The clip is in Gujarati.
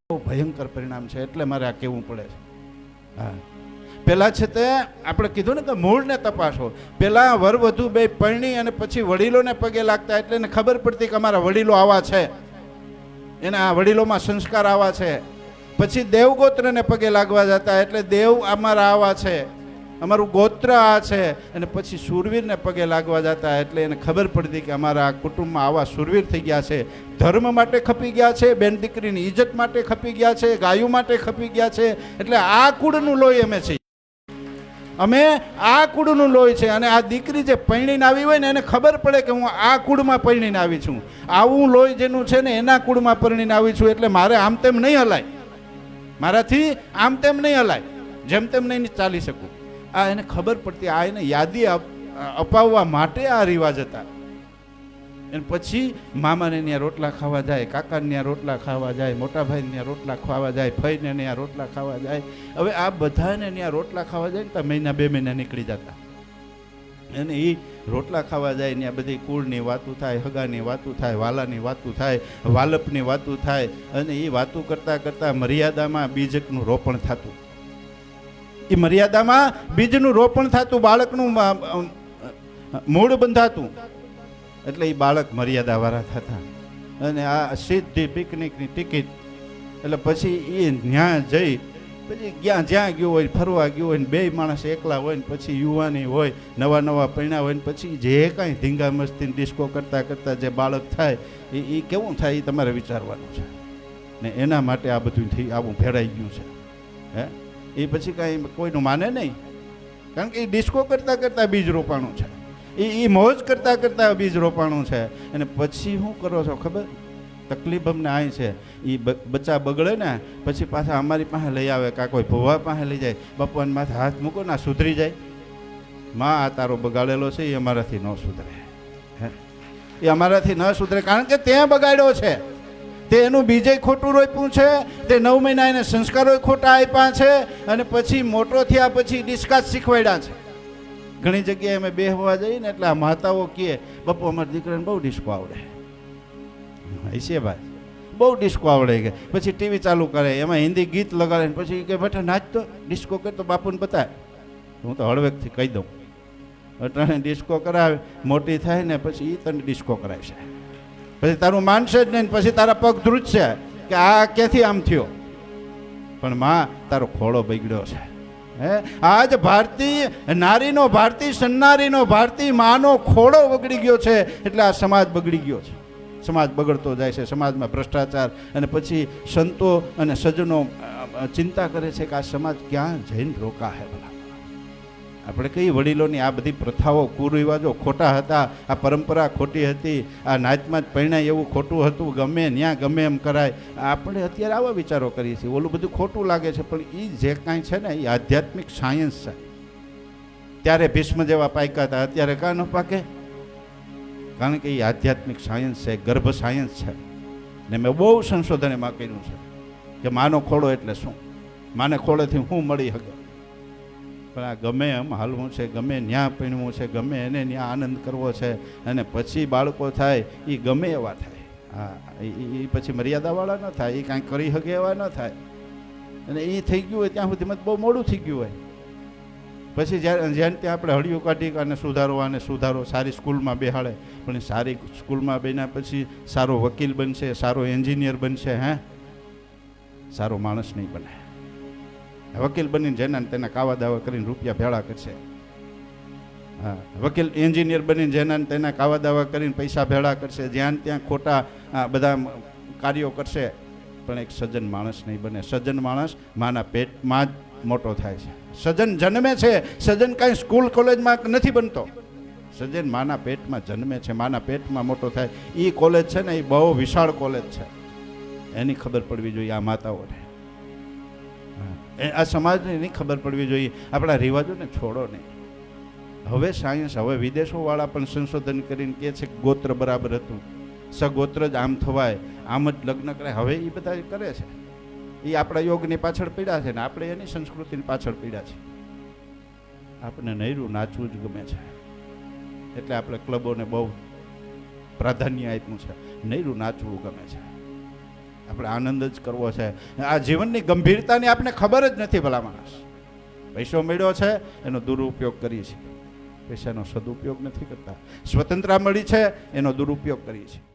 બહુ ભયંકર પરિણામ છે, એટલે મારે આ કહેવું પડે છે. હા, પેલા છે તે આપણે કીધું ને કે મૂળને તપાસો. પેલા વરવધુ બે પરણી અને પછી વડીલોને પગે લાગતા, એટલે એને ખબર પડતી કે અમારા વડીલો આવા છે, એના વડીલોમાં સંસ્કાર આવા છે. પછી દેવગોત્રને પગે લાગવા જતા, એટલે દેવ અમારા આવા છે, અમારું ગોત્ર આ છે. અને પછી શૂરવીરને પગે લાગવા જતા, એટલે એને ખબર પડતી કે અમારા કુટુંબમાં આવા શૂરવીર થઈ ગયા છે, ધર્મ માટે ખપી ગયા છે, બેન દીકરીની ઇજ્જત માટે ખપી ગયા છે, ગાયો માટે ખપી ગયા છે. એટલે આ કુળનું લોહી અમે છીએ, અમે આ કુળનું લોહી છે. અને આ દીકરી જે પરણીને આવી હોય ને, એને ખબર પડે કે હું આ કુળમાં પરણીને આવી છું, આવું લોહી જેનું છે ને એના કુળમાં પરણીને આવી છું, એટલે મારે આમ તેમ નહીં હલાય, મારાથી આમ તેમ નહીં હલાય, જેમ તેમ નહીં ચાલી શકું. આ એને ખબર પડતી. આ એને યાદી અપાવવા માટે આ રિવાજ હતા. અને પછી મામાને ત્યાં રોટલા ખાવા જાય, કાકાને ત્યાં રોટલા ખાવા જાય, મોટા ભાઈને ત્યાં રોટલા ખાવા જાય, ફઈને ત્યાં રોટલા ખાવા જાય. હવે આ બધાને ત્યાં રોટલા ખાવા જાય ને તો મહિના 2 મહિના નીકળી જતા. અને એ રોટલા ખાવા જાય ત્યાં બધી કુળની વાતું થાય, હગાની વાતું થાય, વાલાની વાતું થાય, વાલપની વાતું થાય. અને એ વાતું કરતાં કરતાં મર્યાદામાં બીજકનું રોપણ થતું. એ મર્યાદામાં બીજનું રોપણ થતું, બાળકનું મૂળ બંધાતું. એટલે એ બાળક મર્યાદાવાળા થતા. અને આ સીધી પિકનિકની ટિકિટ. એટલે પછી એ ત્યાં જઈ પછી જ્યાં ગયો હોય, ફરવા ગયો હોય ને, 2 માણસ એકલા હોય ને, પછી યુવાની હોય, નવા નવા પૈણા હોય ને, પછી જે કાંઈ ધીંગા મસ્તી ડિસ્કો કરતાં કરતાં જે બાળક થાય એ કેવું થાય એ તમારે વિચારવાનું છે. ને એના માટે આ બધું આવું ભેળાઈ ગયું છે. હે, એ પછી કાંઈ કોઈનું માને નહીં, કારણ કે એ ડિસ્કો કરતાં કરતાં બીજ રોપાણું છે, એ મોજ કરતાં કરતાં બીજ રોપાણું છે. અને પછી શું કરો છો ખબર? તકલીફ અમને આવી છે. એ બચ્ચા બગડે ને પછી પાછા અમારી પાસે લઈ આવે, કાં કોઈ ભુવા પાસે લઈ જાય, બાપુને માથે હાથ મૂકો ના સુધરી જાય. માં આ તારો બગાડેલો છે, એ અમારાથી ન સુધરે. હે, એ અમારાથી ન સુધરે, કારણ કે તે બગાડ્યો છે, તે એનું બીજે ખોટું રોપ્યું છે, તે 9 મહિના એને સંસ્કારો ખોટા આપ્યા છે. અને પછી મોટો થયા પછી ડિસ્કાસ શીખવાડ્યા છે. ઘણી જગ્યાએ અમે બેહવા જઈએ ને, એટલે આ માતાઓ કહે, બાપુ અમારા દીકરાને બહુ ડિસ્કો આવડે છે ભાઈ, બહુ ડિસ્કો આવડે. કે પછી ટીવી ચાલુ કરે, એમાં હિન્દી ગીત લગાડે, પછી કે બેઠા નાચતો ડિસ્કો કરતો બાપુને બતાવે. હું તો હળવેકથી કહી દઉં, અટાણે ડિસ્કો કરાવે, મોટી થાય ને પછી એ તને ડિસ્કો કરાવશે, પછી તારું માનશે જ નહીં, પછી તારા પગ ધ્રુજશે કે આ ક્યાંથી આમ થયો. પણ માં તારો ખોળો બગડ્યો છે. હે, આજ ભારતીય નારીનો, ભારતીય સન્નારીનો, ભારતીય માનો ખોળો બગડી ગયો છે. એટલે આ સમાજ બગડી ગયો છે, સમાજ બગડતો જાય છે, સમાજમાં ભ્રષ્ટાચાર. અને પછી સંતો અને સજ્જનો ચિંતા કરે છે કે આ સમાજ ક્યાં જઈને રોકા હે. ભલા આપણે કઈ વડીલોની આ બધી પ્રથાઓ, કુરિવાજો ખોટા હતા, આ પરંપરા ખોટી હતી, આ નાચમાં જ પરણાય એવું ખોટું હતું, ગમે ત્યાં ગમે એમ કરાય. આપણે અત્યારે આવા વિચારો કરીએ છીએ, ઓલું બધું ખોટું લાગે છે. પણ એ જે કાંઈ છે ને એ આધ્યાત્મિક સાયન્સ છે. ત્યારે ભીષ્મ જેવા પાક્યા હતા, અત્યારે કાં ન પાકે? કારણ કે એ આધ્યાત્મિક સાયન્સ છે, ગર્ભ સાયન્સ છે. ને મેં બહુ સંશોધન એમાં કર્યું છે કે માનો ખોળો એટલે શું, માને ખોળેથી શું મળી શકે. પણ આ ગમે એમ હાલવું છે, ગમે ન્યા પીણવું છે, ગમે એને ન્યા આનંદ કરવો છે. અને પછી બાળકો થાય એ ગમે એવા થાય. હા, એ પછી મર્યાદાવાળા ન થાય, એ કાંઈ કરી શકે એવા ન થાય. અને એ થઈ ગયું હોય ત્યાં સુધી બહુ મોડું થઈ ગયું હોય. પછી જ્યાં ત્યાં આપણે હળિયું કાઢી અને સુધારો, સારી સ્કૂલમાં બેહાડે. પણ સારી સ્કૂલમાં બેના પછી સારો વકીલ બનશે, સારો એન્જિનિયર બનશે, હે, સારો માણસ નહીં બને. વકીલ બનીને જેના તેના કાવા દાવા કરીને રૂપિયા ભેળા કરશે. હા, વકીલ એન્જિનિયર બનીને જેના તેના કાવા દાવા કરીને પૈસા ભેળા કરશે, જ્યાં ત્યાં ખોટા બધા કાર્યો કરશે. પણ એક સજ્જન માણસ નહીં બને. સજ્જન માણસ માના પેટમાં જ મોટો થાય છે. સજ્જન જન્મે છે, સજ્જન કાંઈ સ્કૂલ કોલેજમાં નથી બનતો. સજ્જન માના પેટમાં જન્મે છે, માના પેટમાં મોટો થાય. એ કોલેજ છે ને એ બહુ વિશાળ કોલેજ છે, એની ખબર પડવી જોઈએ આ માતાઓને. આ સમાજને એની ખબર પડવી જોઈએ. આપણા રિવાજોને છોડો નહીં. હવે સાયન્સ, હવે વિદેશોવાળા પણ સંશોધન કરીને કહે છે કે ગોત્ર બરાબર હતું, સગોત્ર જ આમ થવાય, આમ જ લગ્ન કરાય. હવે એ બધા કરે છે. એ આપણા યોગની પાછળ પીડા છે ને આપણે એની સંસ્કૃતિની પાછળ પીડા છે. આપણે નૈરું નાચવું જ ગમે છે, એટલે આપણે ક્લબોને બહુ પ્રાધાન્ય આપ્યું છે. નૈરું નાચવું ગમે છે. આપણે આનંદ જ કરવો છે. આ જીવનની ગંભીરતાની આપણે ખબર જ નથી. ભલા માણસ પૈસો મળ્યો છે એનો દુરુપયોગ કરીએ છીએ, પૈસાનો સદુપયોગ નથી કરતા. સ્વતંત્રતા મળી છે એનો દુરુપયોગ કરીએ છીએ.